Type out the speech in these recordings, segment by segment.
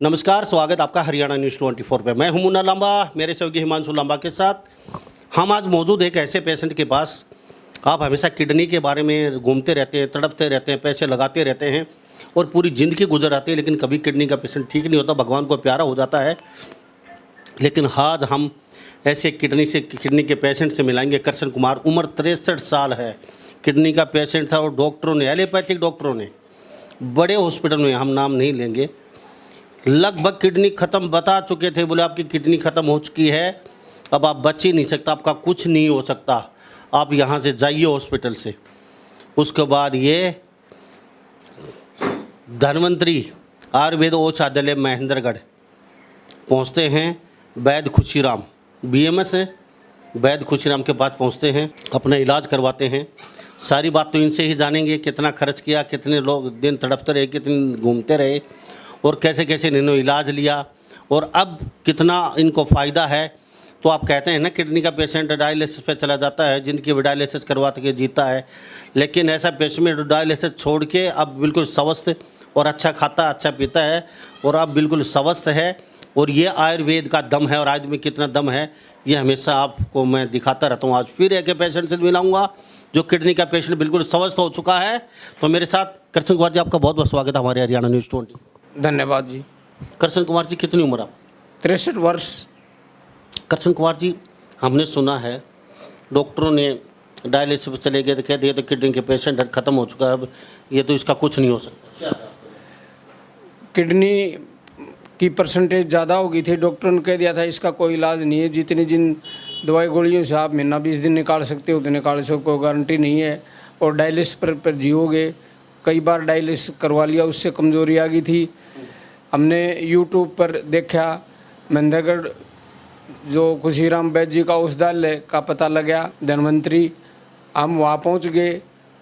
नमस्कार, स्वागत आपका हरियाणा न्यूज़ 24 पे। मैं हूं मुन्ना लांबा, मेरे सहयोगी हिमांशु लांबा के साथ हम आज मौजूद एक ऐसे पेशेंट के पास। आप हमेशा किडनी के बारे में घूमते रहते हैं, तड़पते रहते हैं, पैसे लगाते रहते हैं और पूरी ज़िंदगी गुजर आती है, लेकिन कभी किडनी का पेशेंट ठीक नहीं होता, भगवान को प्यारा हो जाता है। लेकिन आज हम ऐसे किडनी के पेशेंट से मिलाएंगे। कृष्ण कुमार, उम्र 63 साल है, किडनी का पेशेंट था और डॉक्टरों ने, एलोपैथिक डॉक्टरों ने, बड़े हॉस्पिटल में, हम नाम नहीं लेंगे, लगभग किडनी ख़त्म बता चुके थे। बोले आपकी किडनी ख़त्म हो चुकी है, अब आप बच ही नहीं सकता, आपका कुछ नहीं हो सकता, आप यहाँ से जाइए हॉस्पिटल से। उसके बाद ये धन्वंतरी आयुर्वेद औषधालय महेंद्रगढ़ पहुँचते हैं। वैद्य खुशीराम BMS है, वैद्य खुशीराम के पास पहुँचते हैं, अपना इलाज करवाते हैं। सारी बात तो इनसे ही जानेंगे, कितना खर्च किया, कितने लोग दिन तड़पते रहे, कितने घूमते रहे और कैसे कैसे इन्होंने इलाज लिया और अब कितना इनको फ़ायदा है। तो आप कहते हैं ना, किडनी का पेशेंट डायलिसिस पे चला जाता है, जिनकी भी डायलिसिस करवा के जीता है, लेकिन ऐसा पेशेंट डायलिसिस छोड़ के अब बिल्कुल स्वस्थ और अच्छा खाता, अच्छा पीता है और अब बिल्कुल स्वस्थ है। और ये आयुर्वेद का दम है और आयुर्वेद में कितना दम है ये हमेशा आपको मैं दिखाता रहता हूँ। आज फिर एक पेशेंट से मिलाऊंगा जो किडनी का पेशेंट बिल्कुल स्वस्थ हो चुका है। तो मेरे साथ कृष्ण कुमार जी, आपका बहुत बहुत स्वागत है हमारे हरियाणा न्यूज़ 20। धन्यवाद जी। कृष्ण कुमार जी, कितनी उम्र आप? 63 वर्ष। कृष्ण कुमार जी, हमने सुना है डॉक्टरों ने डायलिसिस पर चले गए तो कह दिया तो किडनी के पेशेंट ख़त्म हो चुका है, अब ये तो इसका कुछ नहीं हो सकता। किडनी की परसेंटेज ज़्यादा हो गई थी, डॉक्टर ने कह दिया था इसका कोई इलाज नहीं है, जितनी जिन दवाई गोलियों से आप महीना 20 दिन निकाल सकते हो तो निकाल सकते हो, कोई गारंटी नहीं है। और डायलिसिस पर जियोगे, कई बार डायलिसिस करवा लिया, उससे कमज़ोरी आ गई थी। हमने यूट्यूब पर देखा, महेंद्रगढ़ जो खुशीराम वैद्य जी का औषधालय का पता लगा, धन्वंतरी। हम वहाँ पहुँच गए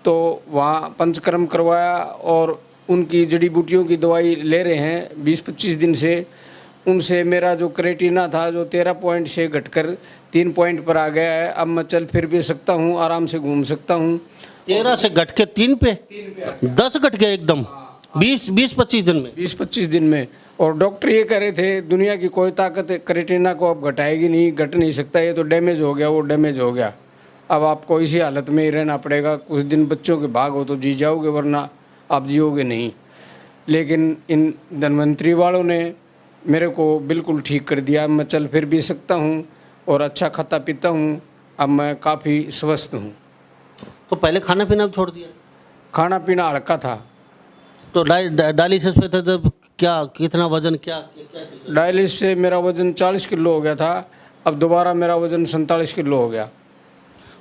तो वहाँ पंचकर्म करवाया और उनकी जड़ी बूटियों की दवाई ले रहे हैं 20-25 दिन से। उनसे मेरा जो क्रेटिना था जो 13 पॉइंट से घटकर 3 पॉइंट पर आ गया है। अब मैं चल फिर भी सकता हूँ, आराम से घूम सकता हूँ। 13 से घट के 3 पे 10 घट गया एकदम 20-25 दिन में। 20-25 दिन में। और डॉक्टर ये कह रहे थे दुनिया की कोई ताकत क्रेटिना को अब घटाएगी नहीं, घट नहीं सकता, ये तो डैमेज हो गया, वो डैमेज हो गया। अब आपको इसी हालत में ही रहना पड़ेगा, कुछ दिन बच्चों के भाग हो तो जी जाओगे, वरना आप जियोगे नहीं। लेकिन इन धन्वंतरी वालों ने मेरे को बिल्कुल ठीक कर दिया। मैं चल फिर भी सकता हूँ और अच्छा खाता पीता हूँ, अब मैं काफ़ी स्वस्थ हूँ। तो पहले खाना पीना भी छोड़ दिया? खाना पीना हल्का था। तो डायलिसिस पे था जब क्या, कितना वजन, क्या डायलिसिस से मेरा वज़न 40 किलो हो गया था, अब दोबारा मेरा वज़न 47 किलो हो गया।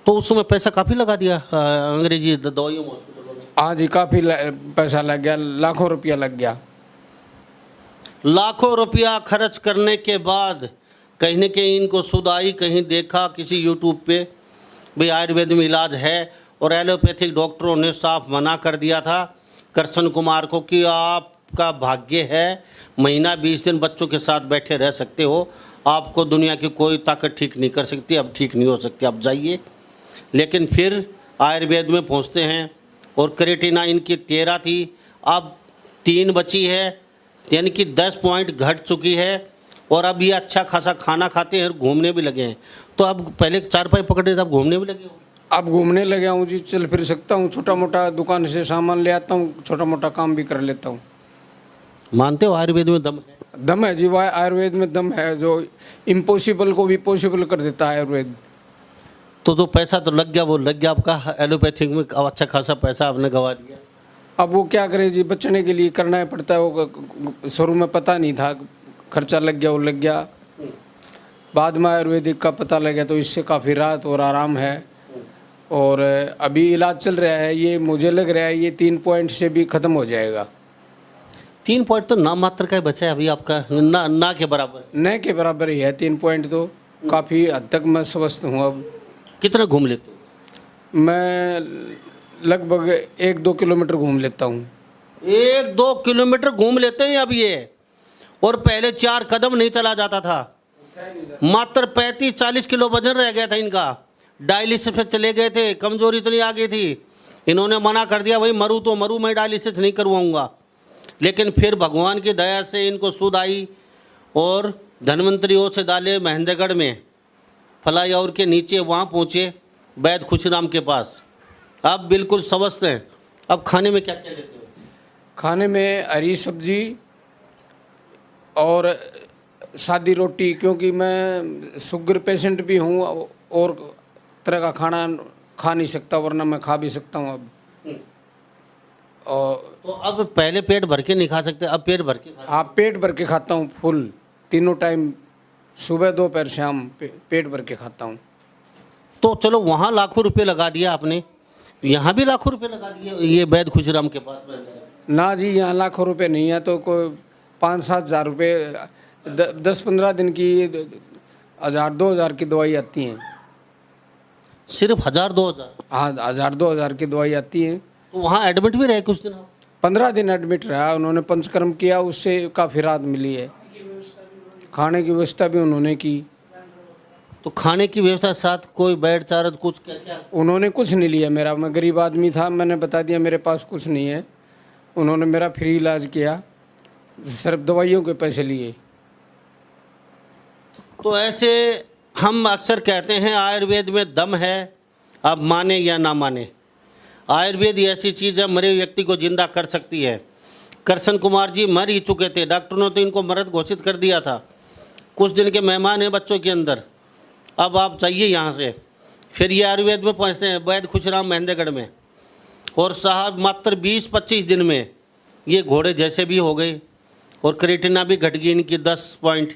तो उस समय पैसा काफ़ी लगा दिया अंग्रेजी दवाइयों में, हॉस्पिटलों में? हाँ जी, काफ़ी पैसा लग गया, लाखों रुपया लग गया। लाखों रुपया खर्च करने के बाद कहीं न कहीं इनको सुध आई, कहीं देखा किसी यूट्यूब पे भाई आयुर्वेद में इलाज है और एलोपैथिक डॉक्टरों ने साफ मना कर दिया था कृष्ण कुमार को कि आपका भाग्य है, महीना 20 दिन बच्चों के साथ बैठे रह सकते हो, आपको दुनिया की कोई ताकत ठीक नहीं कर सकती, अब ठीक नहीं हो सकती, आप जाइए। लेकिन फिर आयुर्वेद में पहुंचते हैं और क्रेटिना इनकी 13 थी, अब 3 बची है, यानी कि 10 पॉइंट घट चुकी है और अब ये अच्छा खासा खाना खाते हैं और घूमने भी लगे हैं। तो अब पहले 4 पाई पकड़े थे, अब घूमने भी लगे हो? अब घूमने लगा हूँ जी, चल फिर सकता हूँ, छोटा मोटा दुकान से सामान ले आता हूँ, छोटा मोटा काम भी कर लेता हूँ। मानते हो आयुर्वेद में दम है? दम है जी, वह आयुर्वेद में दम है, जो इम्पॉसिबल को भी पॉसिबल कर देता है आयुर्वेद। तो जो पैसा तो लग गया वो लग गया आपका एलोपैथिक में, अच्छा खासा पैसा आपने गंवा दिया। अब वो क्या करे जी, बचने के लिए करना ही पड़ता है। वो शुरू में पता नहीं था, खर्चा लग गया, वो लग गया। बाद में आयुर्वेदिक का पता लगा तो इससे काफ़ी राहत और आराम है और अभी इलाज चल रहा है। ये मुझे लग रहा है ये 3 पॉइंट से भी ख़त्म हो जाएगा। 3 पॉइंट तो नाम मात्र का ही बचा है अभी आपका, ना के बराबर, न के बराबर ही है 3 पॉइंट। तो काफ़ी हद तक मैं स्वस्थ हूँ अब। कितना घूम लेते हो? मैं लगभग 1-2 किलोमीटर घूम लेता हूँ। 1-2 किलोमीटर घूम लेते हैं अब ये, और पहले 4 कदम नहीं चला जाता था। मात्र 35-40 किलो वजन रह गया था इनका, डायलिसिस पे चले गए थे, कमजोरी इतनी आ गई थी, इन्होंने मना कर दिया भाई मरूँ तो मरूँ, मैं डायलिसिस नहीं करवाऊंगा। लेकिन फिर भगवान की दया से इनको सुध आई और धन्वंतरी ओर से डाले महेंद्रगढ़ में फ्लाईओवर के नीचे, वहाँ पहुँचे वैद्य खुशीराम के पास। अब बिल्कुल स्वस्थ हैं। अब खाने में क्या क्या लेते हो? खाने में हरी सब्जी और सादी रोटी, क्योंकि मैं शुगर पेशेंट भी हूँ और तरह का खाना खा नहीं सकता, वरना मैं खा भी सकता हूँ अब। और तो अब पहले पेट भर के नहीं खा सकते, अब पेट भर के खा? आप पेट भर के खाता हूँ, फुल तीनों टाइम, सुबह दोपहर शाम पेट भर के खाता हूँ। तो चलो वहाँ लाखों रुपए लगा दिया आपने, यहाँ भी लाखों रुपए लगा दिए ये वैद्य खुशीराम के पास में? ना जी, यहाँ लाखों रुपए नहीं है, तो कोई 5-7 हज़ार रुपये 10-15 दिन की 1,000-2,000 की दवाई आती हैं। सिर्फ 1,000-2,000? हाँ, 1,000-2,000 की दवाई आती है। तो वहाँ एडमिट भी रहे कुछ दिन आप? 15 दिन एडमिट रहा, उन्होंने पंचकर्म किया, उससे काफ़ी राहत मिली है। खाने की व्यवस्था भी उन्होंने की। तो खाने की व्यवस्था साथ कोई बेड चार्ज कुछ क्या क्या? उन्होंने कुछ नहीं लिया मेरा, मैं गरीब आदमी था, मैंने बता दिया मेरे पास कुछ नहीं है। उन्होंने मेरा फ्री इलाज किया, सिर्फ दवाइयों के पैसे लिए। तो ऐसे हम अक्सर कहते हैं आयुर्वेद में दम है, अब माने या ना माने। आयुर्वेद ऐसी चीज़ है, मरे व्यक्ति को जिंदा कर सकती है। कृष्ण कुमार जी मर ही चुके थे, डॉक्टरों ने तो इनको मृत घोषित कर दिया था। कुछ दिन के मेहमान हैं बच्चों के अंदर। अब आप चाहिए यहाँ से, फिर ये आयुर्वेद में पहुँचते हैं वैद्य खुशीराम महेंद्रगढ़ में, और साहब मात्र 20-25 दिन में ये घोड़े जैसे भी हो गए, और क्रेटिना भी घट गई इनकी 10 पॉइंट।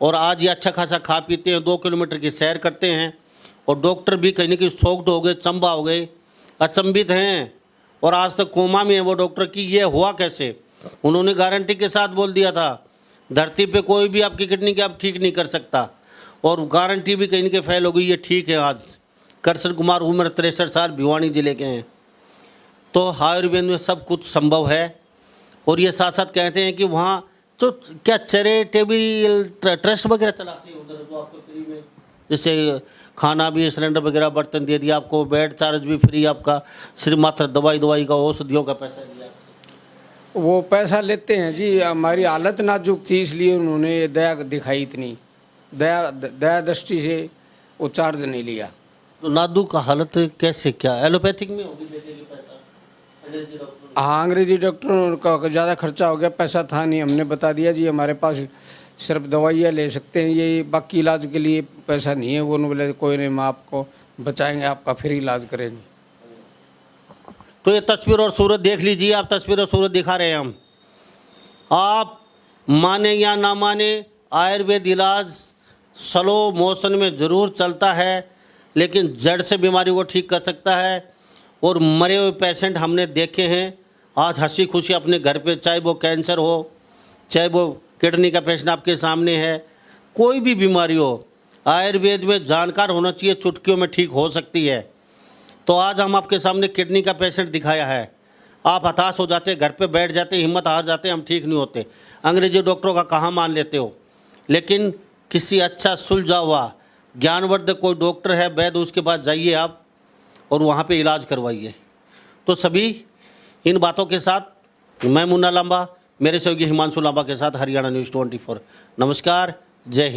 और आज ये अच्छा खासा खा पीते हैं, 2 किलोमीटर की सैर करते हैं, और डॉक्टर भी कहीं ना कहीं शॉक्ड हो गए, चंबा हो गए, अचंभित हैं, और आज तक कोमा में है वो डॉक्टर की ये हुआ कैसे। उन्होंने गारंटी के साथ बोल दिया था धरती पे कोई भी आपकी किडनी के आप ठीक नहीं कर सकता, और गारंटी भी कहीं के फेल हो गई, ये ठीक है। आज कृष्ण कुमार उम्र 63 साल, भिवानी जिले के हैं। तो आयुर्वेद में सब कुछ संभव है। और ये साथ साथ कहते हैं कि वहाँ तो क्या चैरिटेबल ट्रस्ट वगैरह चलाते हैं उधर, तो आपको फ्री में जैसे खाना भी, सिलेंडर वगैरह, बर्तन दे दिया आपको, बेड चार्ज भी फ्री आपका, सिर्फ मात्र दवाई का औषधियों का पैसा दिया। वो पैसा लेते हैं जी, हमारी हालत नाजुक थी इसलिए उन्होंने दया दिखाई, इतनी दया दृष्टि से वो चार्ज नहीं लिया। तो नादू का हालत कैसे, क्या एलोपैथिक में होगी देने की पैसा? अंग्रेजी डॉक्टर? हाँ, अंग्रेजी डॉक्टरों का ज़्यादा खर्चा हो गया, पैसा था नहीं। हमने बता दिया जी हमारे पास सिर्फ दवाइयाँ ले सकते हैं, ये बाकी इलाज के लिए पैसा नहीं है। वो बोले कोई नहीं, हम आपको बचाएंगे, आपका फ्री इलाज करेंगे। तो ये तस्वीर और सूरत देख लीजिए आप, तस्वीर और सूरत दिखा रहे हैं हम। आप माने या ना माने, आयुर्वेद इलाज स्लो मोशन में ज़रूर चलता है, लेकिन जड़ से बीमारी को ठीक कर सकता है। और मरे हुए पेशेंट हमने देखे हैं आज हंसी खुशी अपने घर पे, चाहे वो कैंसर हो, चाहे वो किडनी का पेशेंट आपके सामने है, कोई भी बीमारी हो, आयुर्वेद में जानकार होना चाहिए, चुटकियों में ठीक हो सकती है। तो आज हम आपके सामने किडनी का पेशेंट दिखाया है। आप हताश हो जाते, घर पे बैठ जाते, हिम्मत हार जाते, हम ठीक नहीं होते, अंग्रेजी डॉक्टरों का कहाँ मान लेते हो। लेकिन किसी अच्छा सुलझा हुआ ज्ञानवर्धक कोई डॉक्टर है वैद्य, उसके पास जाइए आप और वहाँ पे इलाज करवाइए। तो सभी इन बातों के साथ मैं मुन्ना लांबा, मेरे सहयोगी हिमांशु लांबा के साथ हरियाणा न्यूज़ 24। नमस्कार, जय हिंद।